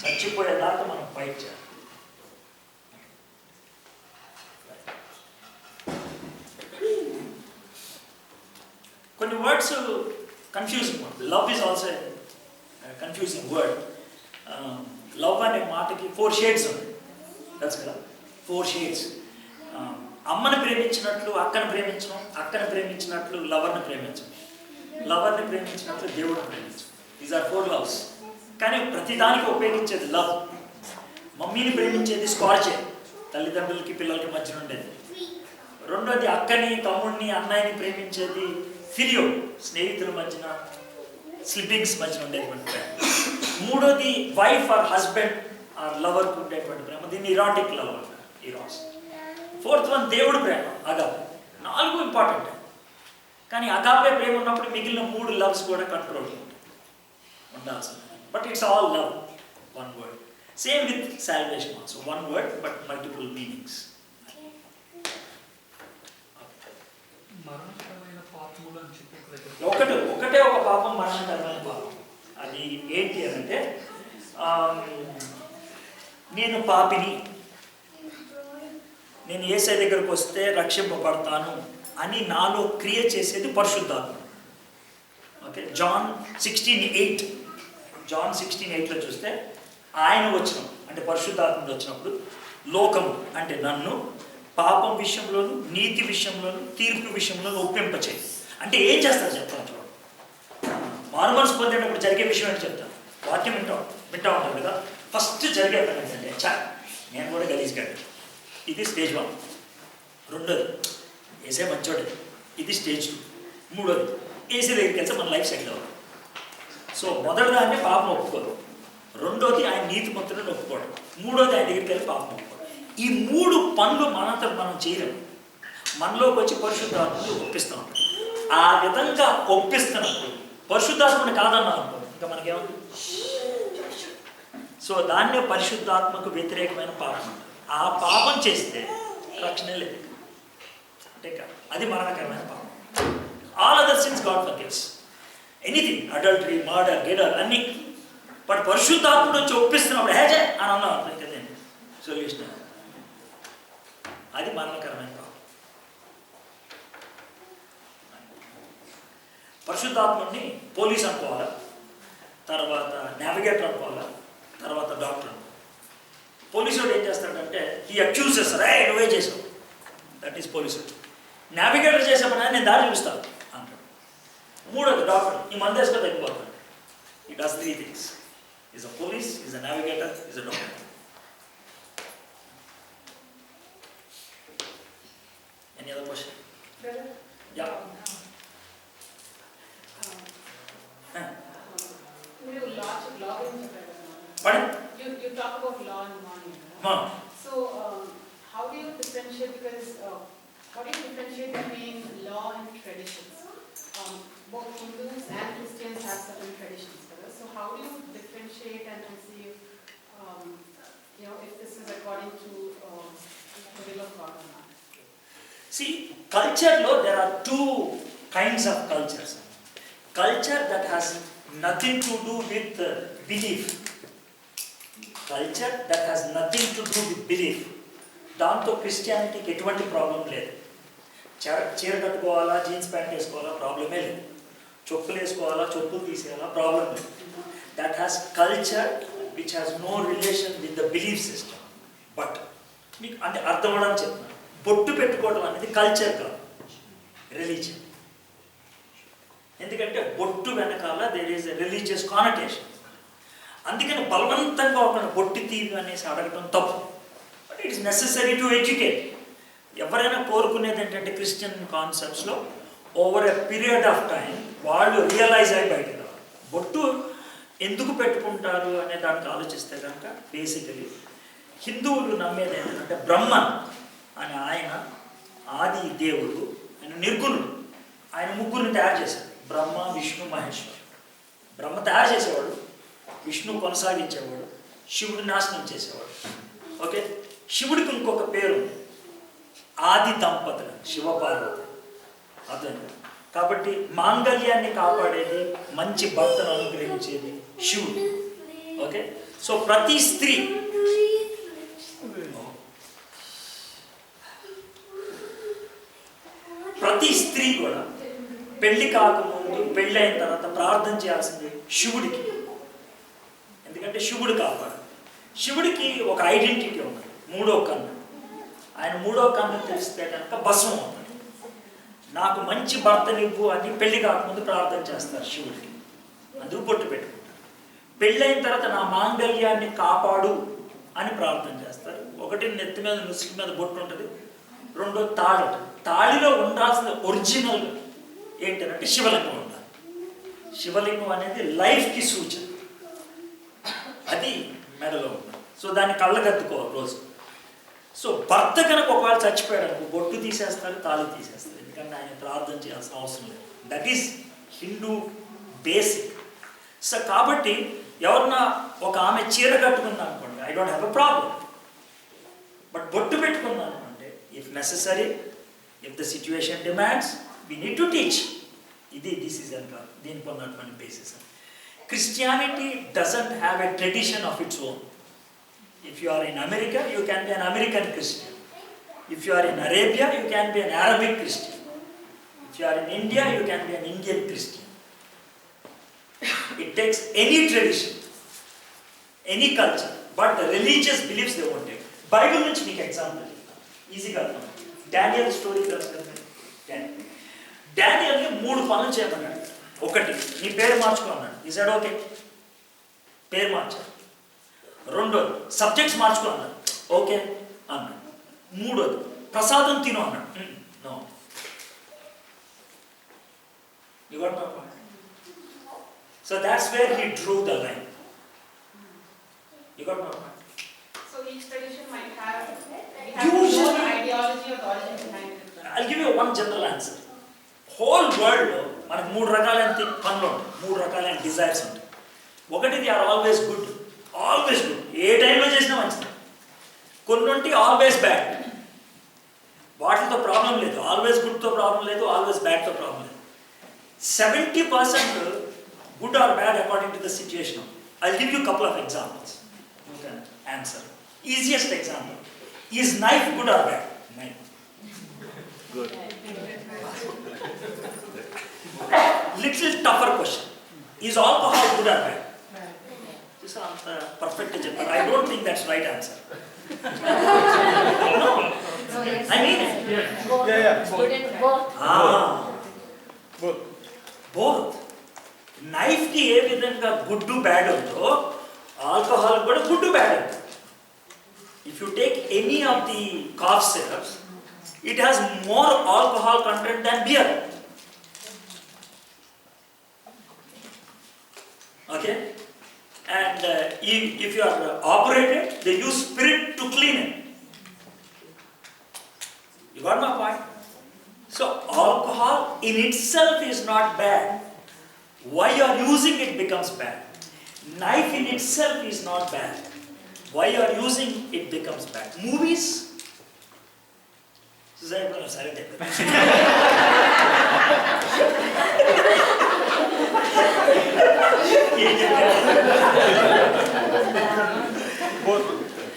చచ్చిపోయేదాకా మనం fight చేయాలి. కొన్ని words confusing word. Love is also confusing word. Love అనే మాటకి 4 shades ఉన్నాయి, తెలుసు కదా, 4 షేడ్స్. అమ్మని ప్రేమించినట్లు అక్కను ప్రేమించడం, అక్కను ప్రేమించినట్లు లవర్ని ప్రేమించడం, లవర్ని ప్రేమించినట్లు దేవుడిని ప్రేమించడం. These are 4 loves. కానీ ప్రతిదానికి ఉపయోగించేది లవ్. మమ్మీని ప్రేమించేది స్కార్చే, తల్లిదండ్రులకి పిల్లలకి మధ్యన ఉండేది. రెండోది అక్కని తమ్ముడిని అన్నయ్యని ప్రేమించేది ఫిలియో, స్నేహితుల మధ్యన సిబ్లింగ్స్ మధ్యన ఉండేటువంటి ప్రేమ. మూడోది వైఫ్ ఆర్ హస్బెండ్ ఆర్ లవర్కి ఉండేటువంటి ప్రేమ, దీన్ని ఇరాటిక్ లవ్ అంటారు, ఇరాస్. ఫోర్త్ వన్ దేవుడు ప్రేమ, అగాపే. 4 ఇంపార్టెంట్. కానీ అగాపే ప్రేమ ఉన్నప్పుడు మిగిలిన 3 లవ్స్ కూడా కంట్రోల్ ఉండాల్సింది. But it's all love, one word. Same with salvation also, one word but multiple meanings. మరణకరమైన పాపములు అని చెప్పి ఒకటే ఒక పాపం మరణకరమైన పాపం. అది ఏంటి అని అంటే, నేను పాపిని, నేను యేసయ్య దగ్గరకు వస్తే రక్షింపబడతాను అని నాలో క్రియ చేసేది పరిశుద్ధాత్మ. ఓకే, జాన్ 16:8 చూస్తే ఆయన వచ్చిన అంటే పరిశుద్ధాత్ముడు వచ్చినప్పుడు లోకము అంటే నన్ను పాపం విషయంలోను, నీతి విషయంలోను, తీర్పు విషయంలోను ఒప్పింపచేయి. అంటే ఏం చేస్తారు చెప్తాను. మారుమనసు పొందేటప్పుడు జరిగే విషయం ఏంటి చెప్తాను. వాక్యం వింటా ఉంటాం కదా. ఫస్ట్ జరిగే పని ఏంటంటే, నేను కూడా గలీజ్గాడు, ఇది స్టేజ్ 1. రెండోది ఏసే మంచోడే, ఇది స్టేజ్ 2. మూడోది ఏసీ దగ్గరికి వెళ్తే మన లైఫ్ సెటిల్ అవ్వదు. సో మొదటిదాన్ని పాపం ఒప్పుకోదు, రెండోది ఆయన నీతిమంతులను ఒప్పుకోవడం, మూడోది ఆయన దగ్గరికి వెళ్ళి పాపం ఒప్పుకోవడం. ఈ 3 పనులు మనంతా మనం చేయలేము. మనలోకి వచ్చి పరిశుద్ధాత్మని ఒప్పిస్తాం. ఆ విధంగా ఒప్పిస్తున్నప్పుడు పరిశుద్ధాత్మని కాదన్నాం అనుకో, ఇంకా మనకేమవుతుంది. సో దాన్నే పరిశుద్ధాత్మకు వ్యతిరేకమైన పాపం అంటారు. ఆ పాపం చేస్తే రక్షణ లేదు అంటే అది మరణకరమైన పాపం. All other sins God forgives, anything, adultery, murder, గెడర్ అన్నీ. బట్ పరిశుద్ధాత్ముడు వచ్చి ఒప్పిస్తున్నప్పుడు హేజే అని అన్నాం అనుకో, ఇంకా నేను సొల్యూషన్, అది మరణకరమైన పాపం. పరిశుద్ధాత్ముడిని పోలీస్ అనుకోవాలా, తర్వాత నావిగేటర్ అనుకోవాలా, తర్వాత డాక్టర్. పోలీసు వాడు ఏం చేస్తాడంటే ఈ అక్యూజెస్, రే నువ్వే చేసావు, దట్ ఈస్ పోలీసు. నావిగేటర్ చేసామని నేను దారి చూపిస్తాను అంటాడు. మూడోది డాక్టర్, ఈ మంది వేసుకొని తగ్గిపోతాడు. ఈ does 3 things. Is a police, is a navigator, is a doctor. Any other question? Yeah. Pardon? You talk about law and money. So how do you differentiate? Because how do you differentiate between law and traditions? Hindus and Christians have certain traditions, correct? So how do you differentiate and see if, if this is according to the will of God or not? See, culture lo there are two kinds of cultures. Culture that has nothing to do with belief. Culture that has nothing to do with belief. దాంతో క్రిస్టియానిటీకి ఎటువంటి problem లేదు. చీర కట్టుకోవాలా, jeans pant వేసుకోవాలా, ప్రాబ్లమే లేదు. చెప్పులు వేసుకోవాలా, చెప్పులు తీసేయాలా, ప్రాబ్లం లేదు. That has culture which has no relation with the belief system. బట్ మీకు అంటే అర్థం అవడానికి చెప్తున్నాను, బొట్టు పెట్టుకోవడం అనేది కల్చర్ కాదు, రిలీజియన్. ఎందుకంటే బొట్టు వెనకాల there is a religious connotation. అందుకని బలవంతంగా ఒక బొట్టు తీరు అనేసి అడగటం తప్పు. But it is necessary to educate. ఎవరైనా కోరుకునేది ఏంటంటే క్రిస్టియన్ కాన్సెప్ట్స్లో over a period of time వాళ్ళు రియలైజ్ అయ్యి బయటకు రావాలి. బొట్టు ఎందుకు పెట్టుకుంటారు అనే దానికి ఆలోచిస్తే కనుక బేసికలీ హిందువులు నమ్మేది ఏంటంటే బ్రహ్మన్ అని ఆయన ఆది దేవుడు, ఆయన నిర్గుణుడు. ఆయన ముగ్గురిని తయారు చేశాడు, బ్రహ్మ విష్ణు మహేశ్వరు. బ్రహ్మ తయారు చేసేవాడు, విష్ణు కొనసాగించేవాడు, శివుడు నాశనం చేసేవాడు. ఓకే, శివుడికి ఇంకొక పేరు ఆది దంపతులు, శివపార్వతి. అర్థం. కాబట్టి మాంగళ్యాన్ని కాపాడేది, మంచి భర్తను అనుగ్రహించేది శివుడు. ఓకే, సో ప్రతి స్త్రీ కూడా పెళ్లి కాకముందు, పెళ్ళి అయిన తర్వాత ప్రార్థన చేయాల్సింది శివుడికి. ఎందుకంటే శివుడు కాపాడు. శివుడికి ఒక ఐడెంటిటీ ఉంది, మూడో కన్ను. ఆయన మూడో కన్ను తెలిస్తే కనుక భస్మం అవుతాడు. నాకు మంచి భర్తనివ్వు అని పెళ్లి కాకముందు ప్రార్థన చేస్తారు శివుడికి, అందుకు బొట్టు పెట్టుకుంటారు. పెళ్ళైన తర్వాత నా మాంగళ్యాన్ని కాపాడు అని ప్రార్థన చేస్తారు. ఒకటి నెత్తి మీద నుసుకి మీద బొట్టు ఉంటుంది, రెండో తాళి. తాళిలో ఉండాల్సిన ఒరిజినల్ ఏంటంటే శివలింగం ఉండాలి. శివలింగం అనేది లైఫ్కి సూచన, అది మెడలో ఉంటుంది. సో దాన్ని కళ్ళకద్దుకోవాలి రోజు. సో భర్త కనుక ఒకవేళ చచ్చిపోయాడు, బొట్టు తీసేస్తారు, తాళి తీసేస్తారు, ఎందుకంటే ఆయన ప్రార్థన చేయాల్సిన అవసరం లేదు. That is Hindu basic. So కాబట్టి ఎవరన్నా ఒక ఆమె చీర కట్టుకుంది అనుకోండి, I don't have a problem. But బొట్టు పెట్టుకుంది అనుకోండి, if necessary, if the situation demands, we need to teach. This is అంటారు, దీనికి ఉన్నటువంటి basis. Christianity doesn't have a tradition of its own. If you are in America, you can be an American Christian. If you are in Arabia, you can be an Arabic Christian. If you are in India, you can be an Indian Christian. It takes any tradition, any culture, but the religious beliefs they won't take. Bible నుంచి మీకు example ఈజీగా అర్థం. Daniel story తెలుసు కదా. డానియల్ని 3 పనులు చేయమన్నాడు. ఒకటి, నీ పేరు మార్చుకో అన్నాడు. Is that okay? పేరు మార్చాడు. రెండోది, సబ్జెక్ట్స్ మార్చుకో అన్నాడు. ఓకే అన్నాడు. మూడోది, ప్రసాదం తిను అన్నాడు. No. You got my point? So that's where he drew the line. You got my point? So each tradition might have Usually, ideology or the origin behind it. I'll give you one general answer. Whole వరల్డ్లో మనకు 3 రకాలైన పనులు ఉంటాయి, 3 రకాలైన desires ఉంటాయి. ఒకటి, they are always good, always good, ఏ టైంలో చేసినా మంచిది. కొన్ని ఉంటే ఆల్వేస్ బ్యాడ్, వాటితో ప్రాబ్లం లేదు. ఆల్వేస్ గుడ్తో ప్రాబ్లం లేదు, ఆల్వేస్ బ్యాడ్తో ప్రాబ్లం లేదు. 70% good or bad according to the situation. I give you couple of examples, you can answer. Easiest example, is knife good or bad? Knife good. Little tougher question. Is alcohol good or bad? This is perfect. I don't think that's right answer. No. I mean it. Both. Knife ki ఏ విధంగా good to bad ఉందో, alcohol కూడా good to bad ఉంది. If you take any of the cough syrups, it has more alcohol content than beer. Okay, and if you are operated, they use spirit to clean it. You got my point? So alcohol in itself is not bad. Why you are using it becomes bad. Knife in itself is not bad. Why you are using it becomes bad. Movies.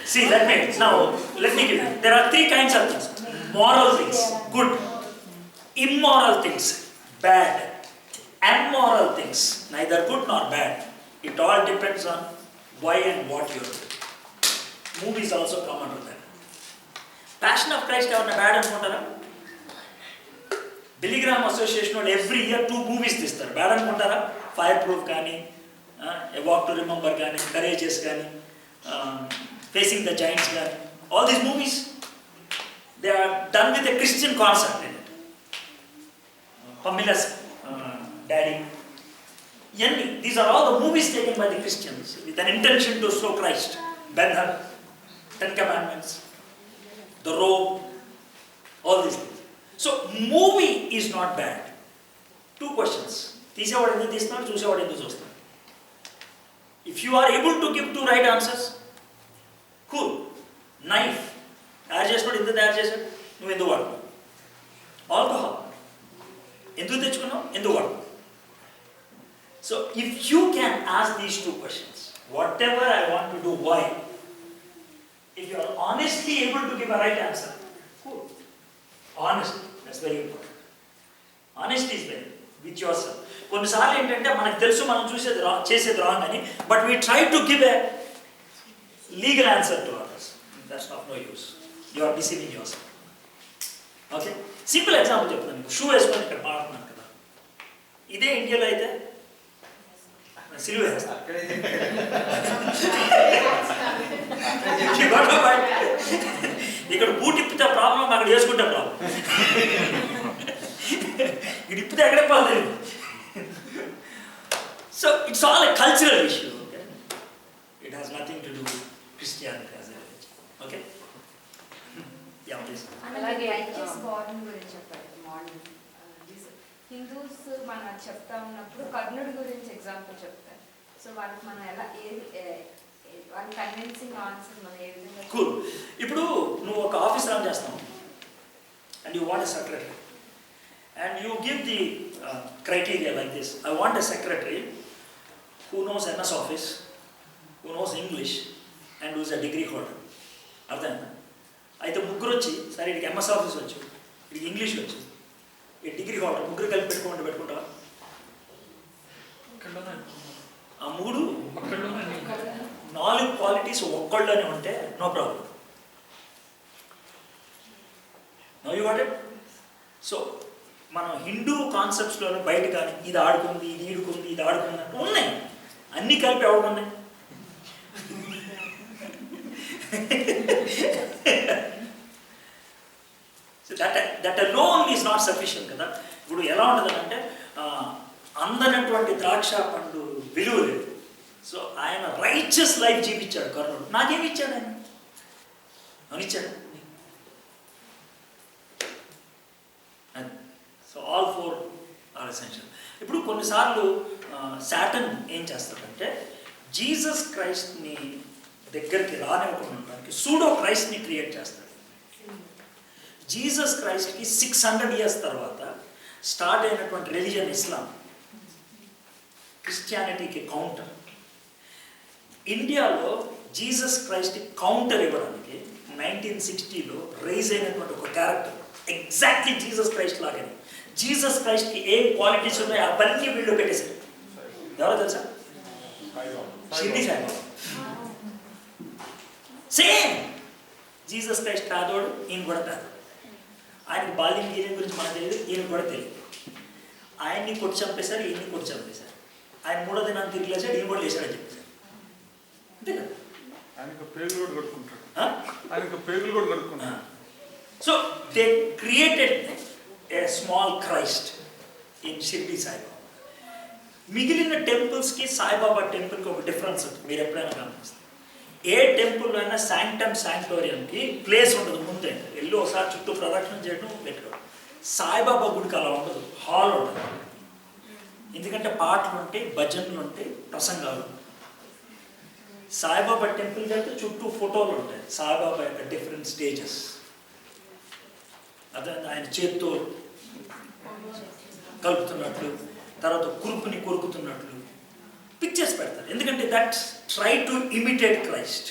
See, let me give you. There are three kinds of things. Moral things, good. Immoral things, bad. Amoral things, neither good nor bad. It all depends on why and what you are doing. Movies also come under that. Passion of Christ ఎవరన్నా bad అనుకుంటారా? Billy Graham association వాళ్ళు every year 2 movies తీస్తారు. Bad అనుకుంటారా? Fireproof కానీ, a walk to remember కానీ, courageous కానీ, facing the giants కానీ, all these movies they are done with a Christian concept in it. Pamila's daddy. These are all the movies taken by the Christians with an intention to show Christ. Ben-Hur, 10 Commandments, the robe, all these things. So, movie is not bad. 2 questions. తీసేవాడు ఎందుకు తీస్తున్నాడు, చూసేవాడు ఎందుకు చూస్తున్నాడు. If you are able to give 2 right answers, cool. Knife. తయారు చేసినాడు, ఎందుకు తయారు చేశాడు, నువ్వు ఎందుకు వాడు. ఆల్కహాల్ ఎందుకు తెచ్చుకున్నావు, ఎందుకు వాడు. So, if you can ask these 2 questions, whatever I want to do, why? If you are honestly able to give a right answer, cool. Honesty, that's very important. Honesty is very with yourself. కొన్నిసార్లు ఏంటంటే మనకు తెలుసు మనం చేసేది wrong అని, but we try to give a legal answer to others. That's of no use. You are deceiving yourself. Okay, simple example చెప్తాను మీకు. Shoe వేసుకొని ఇక్కడ మాట్లాడుతున్నాను కదా, ఇదే ఇండియాలో అయితే సిలువ వేస్తాను. ఇక్కడ బూట్ ఇప్పితే ప్రాబ్లం, అక్కడ వేసుకుంటే ప్రాబ్లం. ఇది ఇప్పితే ఎక్కడే పోలేదు. So it's all a cultural issue. It has nothing to do with Christianity as a religion. Okay, yeah please. అలాగే రైచియస్ గాడ్ గురించి చెప్పారు మార్నింగ్. హిందూస్ మనం చెప్తా ఉన్నప్పుడు కర్ణుడి గురించి ఎగ్జాంపుల్ చెప్తారు. సో వాళ్ళకి మనం ఎలా వాళ్ళ కన్విన్సింగ్ ఆన్సర్ మనం ఏ విధంగా. కూల్. ఇప్పుడు నువ్వు ఒక ఆఫీస్ రన్ చేస్తావు and you want a secretary and you give the criteria like this. I want a secretary who knows MS Office, who knows English and who is a degree holder. అర్థమైందా? అయితే ముగ్గురు వచ్చి, సరే ఇడికి MS Office వచ్చు, ఇడికి English వచ్చు, ఈ డిగ్రీ హోల్డర్, ముగ్గురు కలిపి పెట్టుకుంటావా? ఆ 3 4 క్వాలిటీస్ ఒక్కళ్ళలోనే ఉంటే no problem. No you what it. So మనం హిందూ కాన్సెప్ట్స్లోనే బయట కానీ ఇది ఆడుకుంది, ఇది ఈడుకుంది, ఇది ఆడుకుంది అంటే ఉన్నాయి. అన్నీ కలిపి ఎవడున్నాయి. So that alone is not sufficient కదా. ఇప్పుడు ఎలా ఉంటుంది అంటే అందనటువంటి ద్రాక్ష పండు విలువ లేదు. సో ఆయన రైచియస్ లైఫ్ జీవించాడు కర్ణుడు. నాకేమి ఇచ్చాడు ఆయన? అనిచ్చాడు. So all 4 are essential. ఇప్పుడు కొన్నిసార్లు సాటన్ ఏం చేస్తాడంటే జీసస్ క్రైస్ట్ని దగ్గరికి రానివ్వకుండా ఉండడానికి సూడో క్రైస్ట్ని క్రియేట్ చేస్తాడు. జీసస్ క్రైస్ట్కి 600 years తర్వాత స్టార్ట్ అయినటువంటి రిలీజన్ ఇస్లాం, క్రిస్టియానిటీకి కౌంటర్. ఇండియాలో జీసస్ క్రైస్ట్కి కౌంటర్ ఇవ్వడానికి 1960లో రైజ్ అయినటువంటి ఒక క్యారెక్టర్ ఎగ్జాక్ట్లీ జీసస్ క్రైస్ట్ లాగానే. జీసస్ క్రైస్ట్కి ఏం క్వాలిటీస్ ఉన్నాయో అవన్నీ వీళ్ళు పెట్టేశారు. ఎవరో తెలుసా? Shirdi Saibaba. Same Jesus Christ పేదోడు, ఈయన కూడా పేదోడు. ఆయనకి బాల్యం గీయం గురించి మనకు తెలియదు, ఈయన కూడా తెలియదు. ఆయన్ని కొట్టి చంపేశారు, ఈయన్ని కొట్టి చంపేశారు. ఆయన 3వ దినాన్ని తిరిగి లేచాడు, ఈయన కూడా లేచాడని చెప్పేశారు. అంతే కదా. ఆయనకు పేగులు కూడా కడుక్కుంటాడు. So they created a small Christ in Shirdi Saibaba. మిగిలిన టెంపుల్స్కి సాయిబాబా టెంపుల్కి ఒక డిఫరెన్స్ ఉంటుంది. మీరు ఎప్పుడైనా గమనిస్తారు, ఏ టెంపుల్ అయినా శాంక్టమ్ శాంక్టోరియంకి ప్లేస్ ఉండదు. ముందే వెళ్ళి ఒకసారి చుట్టూ ప్రదక్షిణ చేయడం పెట్టుకోవడం. సాయిబాబా గుడికి అలా ఉండదు, హాల్ ఉంటుంది. ఎందుకంటే పాటలు ఉంటాయి, భజనలు ఉంటాయి, ప్రసంగాలు. సాయిబాబా టెంపుల్కి వెళ్తే చుట్టూ ఫోటోలు ఉంటాయి సాయిబాబా యొక్క డిఫరెంట్ స్టేజెస్. అదే ఆయన చేత్తో కలుపుతున్నట్లు, తర్వాత కురుపుని కొరుకుతున్నట్లు పిక్చర్స్ పెడతారు. ఎందుకంటే that try to imitate Christ.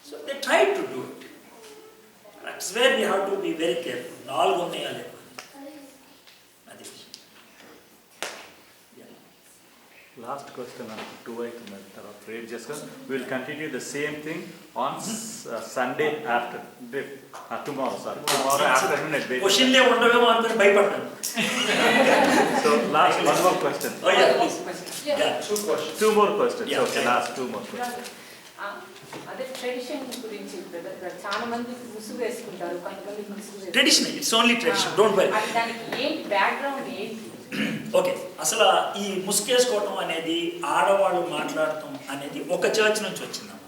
So they try to do it. That's where we have to be very careful. 4 ఉన్నాయా లేవు అది. Last question on 2 అవుతుంది తర్వాత రేట్ చేసుకొని will continue the same thing on Sunday after tomorrow afternoon క్వశ్చన్లే ఉండవేమో అనుకుని భయపడ్డాను. So last one more question, Oh yeah, please. Yeah. 2 more questions. Yeah. Okay, last 2 more questions. అదే ట్రెడిషన్ గురించి brother, చాలా మంది ముసుగు వేసుకుంటారు, కొంతమంది ముసుగు Tradition, it's only tradition, don't worry. దానికి ఏంటి బ్యాక్గ్రౌండ్ ఏంటి? ఓకే, అసలు ఈ ముసుగేసుకోవటం అనేది, ఆడవాళ్ళు మాట్లాడటం అనేది ఒక చర్చ్ నుంచి వచ్చిందమ్మ.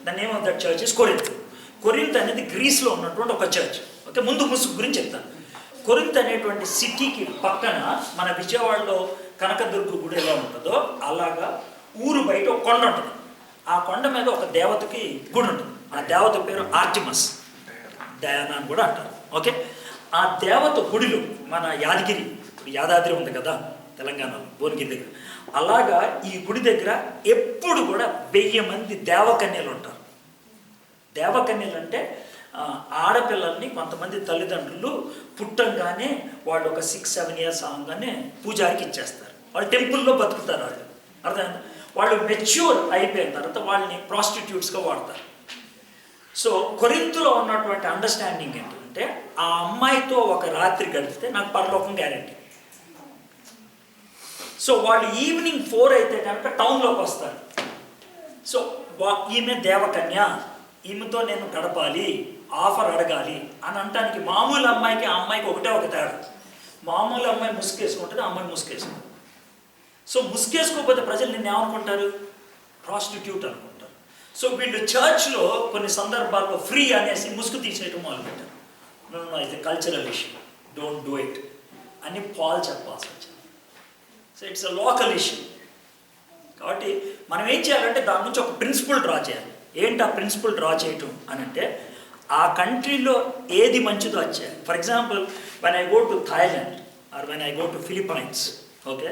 The name of that church is Corinth. Corinth అనేది గ్రీస్లో ఉన్నటువంటి ఒక చర్చ్. ఓకే, ముందు ముసుగు గురించి చెప్తాను. కొరింత్ అనేటువంటి సిటీకి పక్కన మన విజయవాడలో కనకదుర్గ గుడి ఎలా ఉంటుందో అలాగా ఊరు బయట ఒక కొండ ఉంటుంది. ఆ కొండ మీద ఒక దేవతకి గుడి ఉంటుంది. ఆ దేవత పేరు ఆర్టిమస్, డయానా అని కూడా అంటారు. ఓకే, ఆ దేవత గుడిలో మన యాదగిరి, యాదాద్రి ఉంది కదా తెలంగాణలో, భువనగిరి దగ్గర, అలాగా ఈ గుడి దగ్గర ఎప్పుడు కూడా 1000 మంది దేవకన్యలు ఉంటారు. దేవకన్యలు అంటే ఆడపిల్లల్ని కొంతమంది తల్లిదండ్రులు పుట్టంగానే వాళ్ళు ఒక 6-7 ఇయర్స్ అవగానే పూజారికి ఇచ్చేస్తారు. వాళ్ళు టెంపుల్లో బతుకుతారు. వాళ్ళు అర్థమైంది. వాళ్ళు మెచ్యూర్ అయిపోయిన తర్వాత వాళ్ళని ప్రాస్టిట్యూట్స్గా వాడతారు. సో కొరింథులో ఉన్నటువంటి అండర్స్టాండింగ్ ఏంటంటే, ఆ అమ్మాయితో ఒక రాత్రి గడిపితే నాకు పరలోకం గ్యారెంటీ. సో వాళ్ళు ఈవినింగ్ 4 అయితే కనుక టౌన్లోకి వస్తారు. సో ఈమె దేవకన్య, ఈమెతో నేను గడపాలి, ఆఫర్ అడగాలి అని అనటానికి మామూలు అమ్మాయికి ఆ అమ్మాయికి ఒకటే ఒక తేడా. మామూలు అమ్మాయి ముసుగేసుకుంటుంది, ఆ అమ్మాయి ముసుగేసుకుంటుంది. సో ముసుగేసుకోకపోతే ప్రజలు నిన్ను ఏమనుకుంటారు? ప్రాస్టిట్యూట్ అనుకుంటారు. సో వీళ్ళు చర్చ్లో కొన్ని సందర్భాల్లో ఫ్రీ అనేసి ముసుగు తీసేయటం మొదలుపెట్టారు. నో, ఇది cultural issue, don't do it అని పాల్ చెప్పాల్సి వచ్చింది. So it's a local issue. కాబట్టి మనం ఏం చేయాలంటే దాని నుంచి ఒక ప్రిన్సిపల్ డ్రా చేయాలి. ఏంటి ఆ ప్రిన్సిపల్ డ్రా చేయటం అని అంటే, ఆ కంట్రీలో ఏది మంచిదో అది చేయాలి. For example, when I go to Thailand or when I go to Philippines, okay,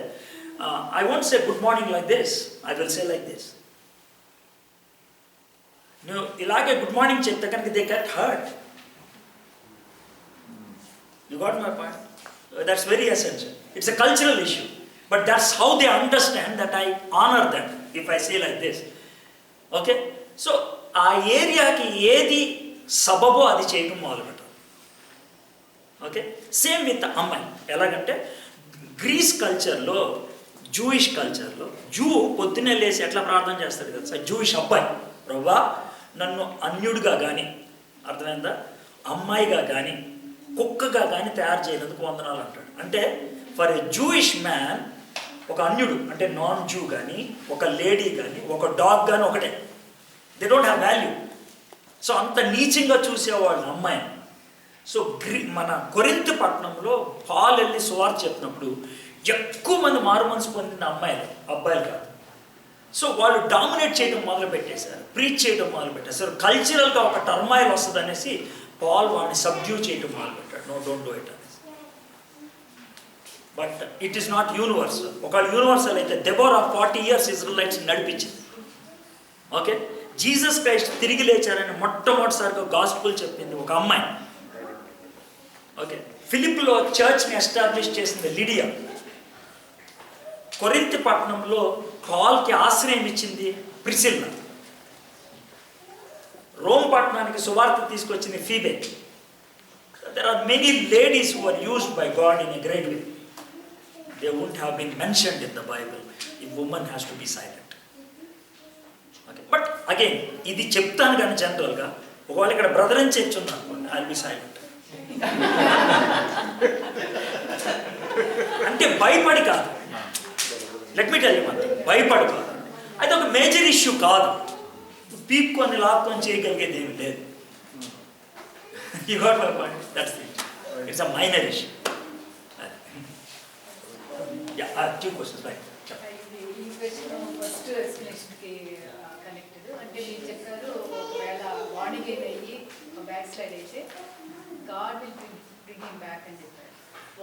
I won't say good morning like this, I will say like this. నువ్వు ఇలాగే గుడ్ మార్నింగ్ చెప్తే కనుక they get hurt. You got my point? That's very essential. It's a cultural issue. But that's how they understand that I honor them if I say like this. Okay? So, ఆ ఏరియాకి ఏది సబబో అది చేయడం మొదలుపెట్టాలి. Okay, same with అమ్మాయి. ఎలాగంటే grace కల్చర్లో, Jewish కల్చర్లో జూ పొద్దున్నే లేచి ఎట్లా ప్రార్థన చేస్తాడు కదా సార్, జూయిష్ అబ్బాయి, ప్రభువా నన్ను అన్యుడిగా కానీ, అర్థమైందా, అమ్మాయిగా కానీ, కుక్కగా కానీ తయారు చేయనందుకు వందనాలు అంటాడు. అంటే ఫర్ ఎ జూయిష్ మ్యాన్ ఒక అన్యుడు అంటే నాన్ జూ కానీ, ఒక లేడీ కానీ, ఒక డాగ్ కానీ ఒకటే. They don't have value. So అంత నీచంగా చూసేవాళ్ళు అమ్మాయిని. సో మన కొరింథు పట్టణంలో పాల్ వెళ్ళి సువార్త చెప్పినప్పుడు ఎక్కువ మంది మారు మనసు పొందిన అమ్మాయిలు, అబ్బాయిలు కాదు. సో వాళ్ళు డామినేట్ చేయడం మొదలు పెట్టేశారు, ప్రీచ్ చేయడం మొదలు పెట్టేశారు. కల్చరల్గా ఒక టర్మాయిల్ వస్తుంది అనేసి పాల్ వాడిని సబ్డ్యూ చేయడం మొదలు పెట్టాడు. నో, డోంట్ డూ ఇట్ అనేసి. But it is not universal. ఒకవేళ యూనివర్సల్ అయితే దెబోరా 40 years ఇజ్రాయెలైట్స్ నడిపించింది. ఓకే, జీసస్ క్రైస్ట్ తిరిగి లేచారని మొట్టమొదటిసారిగా గాస్పుల్ చెప్పింది ఒక అమ్మాయి. ఓకే, ఫిలిప్లో చర్చ్ని ఎస్టాబ్లిష్ చేసింది లిడియా. కొరింథు పట్టణంలో పాల్కి ఆశ్రయం ఇచ్చింది ప్రిసిల్లా. రోమ్ పట్టణానికి సువార్త తీసుకొచ్చింది Phoebe. There are many ladies who are used by God in a great way. They wouldn't have been mentioned in the Bible if woman has to be silent. Okay. But again, ఇది చెప్తాను కానీ జనరల్గా ఒకవేళ ఇక్కడ brother అని చెప్తున్నాను అనుకోండి, I will be silent. అంటే భయపడి కాదు, let me tell you one thing, భయపడి కాదు. అది ఒక మేజర్ ఇష్యూ కాదు. పీక్కొని లాక్కొని చేయగలిగేది ఏమి లేదు. You got my point? That's it. It's a minor issue. 2 questions, right? ఈ క్వశ్చన్ ఫస్ట్ ఎక్స్ప్లెనేషన్కి కనెక్టెడ్. అంటే మీరు చెప్పారు ఒకవేళ బాడీ గేమ్ అయ్యి బ్యాక్ స్లైడ్ అయితే గాడ్ విల్ బ్రింగ్ బ్యాక్ అని చెప్పారు.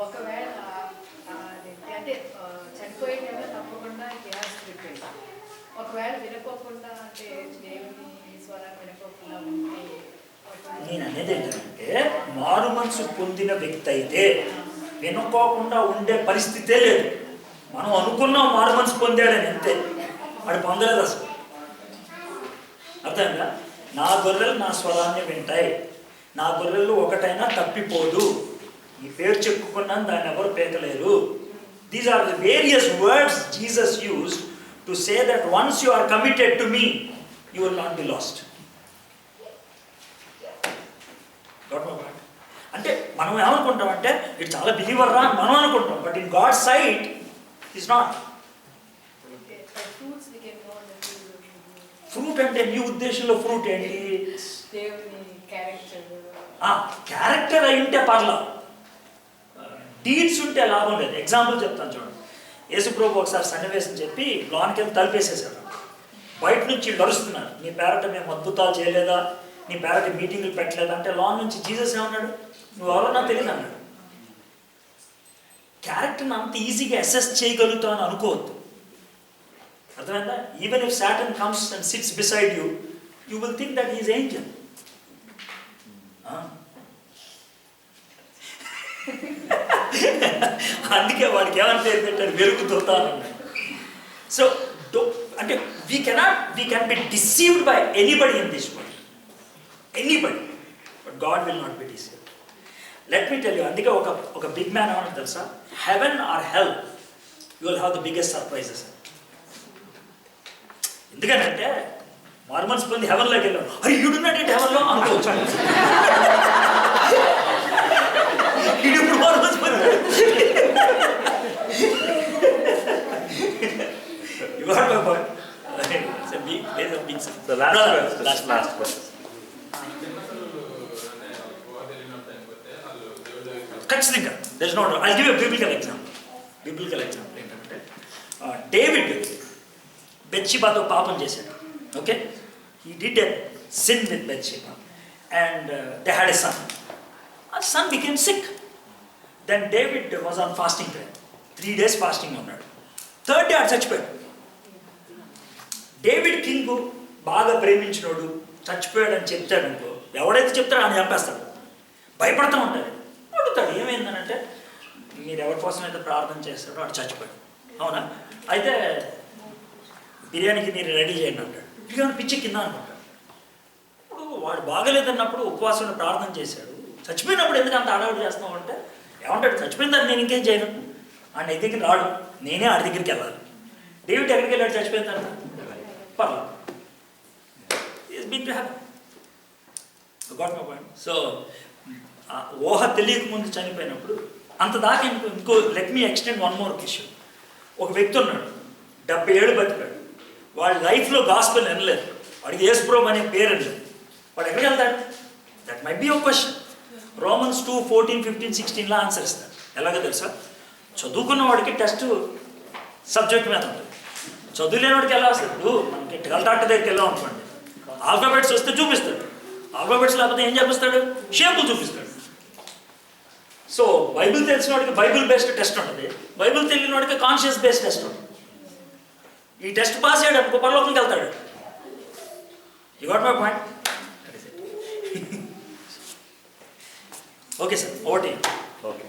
ఒకవేళ అంటే చనిపోయే టైంలో తప్పకుండా గ్యాస్ ప్రిపేర్. ఒకవేళ వినకోకుండా అంటే దేవుని స్వరాన్ని వినకోకుండా ఉంటే నేను అనేది ఏంటంటే మారు మనసు పొందిన వ్యక్తి అయితే వినుకోకుండా ఉండే పరిస్థితే లేదు. మనం అనుకున్నాం మారు మనసు పొందాడని అంతే, వాడు పొందలేదు అసలు. అర్థంగా నా గొర్రెలు నా స్వరాన్ని వింటాయి, నా గొర్రెలు ఒకటైనా తప్పిపోదు, ఈ పేరు చెప్పుకున్నాను దాన్ని ఎవరు పేకలేరు. These are the various words Jesus used to say that once you are committed to me you will not be lost. అంటే మనం ఏమనుకుంటామంటే ఇటు చాలా బిలీవర్ రా అని మనం అనుకుంటాం, but in God sight is not. Fruit అంటే మీ ఉద్దేశంలో ఫ్రూట్ ఏంటి? దేవుని క్యారెక్టర్. క్యారెక్టర్ అయి ఉంటే పర్లా, డీడ్స్ ఉంటే లాభం లేదు. ఎగ్జాంపుల్ చెప్తాను చూడండి. యేసుప్రభు ఒకసారి సన్నివేశం చెప్పి లోనికి వెళ్ళి తలిపేసేసాడు. బయట నుంచి నడుస్తున్నారు, నీ పేరట మేము అద్భుతాలు చేయలేదా, నీ పేరట మీటింగులు పెట్టలేదా అంటే లోన్ నుంచి జీసస్ ఏమన్నాడు, నువ్వు ఎవరో నాకు తెలియదు అన్నాడు. క్యారెక్టర్ని అంత ఈజీగా అసెస్ చేయగలుగుతావు అని అనుకోవద్దు. అర్థమైందా? Even if Satan comes and sits beside you, you will think that is angel. అందుకే వాడికి ఏమని పేరు పెట్టాడు, వెలుగుతాను. సో అంటే we can be deceived by anybody in this world, anybody, but God will not be deceived. Let me tell you, అందుకే ఒక big man ఏమన్నా తెలుసా, heaven or hell you will have the biggest surprises. ఎందుకంటే Mormons పొంది హెవెన్లోకి వెళ్ళాం, అరే ఈడున్నట్టు హెవెన్లో అనుకోవచ్చు. ఈడు మార్మన్స్ పొందాడు. You got my point. It's a big, there's a big. So last question. ఖచ్చితంగా there's no doubt. I'll give you a biblical example. ఏంటంటే డేవిడ్ బెత్షెబాతో పాపం చేశాడు. Okay, he did a sin with Bathsheba and they had a son. A son became sick. Then David was on fasting prayer. 3 days fasting ఉన్నాడు. 3rd day ఆడు చచ్చిపోయాడు. David king బాగా ప్రేమించినోడు చచ్చిపోయాడు అని చెప్తాడు అనుకో, ఎవడైతే చెప్తాడో ఆయన చంపేస్తాడు. భయపడతా ఉంటాడు, అడుగుతాడు ఏమైందనంటే మీరు ఎవరి కోసం అయితే ప్రార్థన చేస్తాడో వాడు చచ్చిపోయాడు. అవునా? అయితే బిర్యానీకి మీరు రెడీ చేయండి అంటాడు. బిర్యానీ పిచ్చి కింద అనుకుంటాడు. ఇప్పుడు వాడు బాగలేదన్నప్పుడు ఉపవాసం ప్రార్థన చేశాడు, చచ్చిపోయినప్పుడు ఎందుకు అంత ఆడవాడు చేస్తున్నావు అంటే ఏమంటాడు, చచ్చిపోయిందని నేను ఇంకేం చేయను, ఆ నీ దగ్గరికి రాడు, నేనే ఆడి దగ్గరికి వెళ్ళాలి. డేవిడ్ ఎక్కడికి వెళ్ళాడు చచ్చిపోయిన తర్వాత? పర్లేదు, is big to happy. Got my point. So ఊహ తెలియక ముందు చనిపోయినప్పుడు అంత దాకా ఇంకో let me extend one more issue. ఒక వ్యక్తి ఉన్నాడు, 70 ఏళ్ళు బతికాడు, వాడి లైఫ్లో గాస్పెల్ వినలేదు, వాడికి యేసుప్రభు అనే పేరు లేదు, వాడు ఎక్కడికి వెళ్తాడు? దట్ మైట్ బి ఒక క్వశ్చన్. రోమన్స్ 2:14, 15, 16 ఆన్సర్ ఇస్తాడు. ఎలాగో తెలుసా, చదువుకున్న వాడికి టెస్ట్ సబ్జెక్ట్ మీద ఉంటుంది, చదువు లేని వాడికి ఎలా వస్తుంది? ఇప్పుడు మనకి డాక్టర్ దగ్గరికి వెళ్ళాం అనుకోండి, ఆల్ఫాబెట్స్ వస్తే చూపిస్తాడు, ఆల్ఫాబెట్స్ లేకపోతే ఏం చూపిస్తాడు? షేపులు చూపిస్తాడు. సో బైబిల్ తెలిసిన వాడికి బైబిల్ బేస్డ్ టెస్ట్ ఉంటుంది, బైబిల్ తెలియని వాడికి కాన్షియస్ బేస్డ్ టెస్ట్ ఉంటుంది. ఈ టెస్ట్ పాస్ అయ్యాడు అనుకో పరలోకంకి వెళ్తాడు. You got my point? Okay sir, okay. Okay.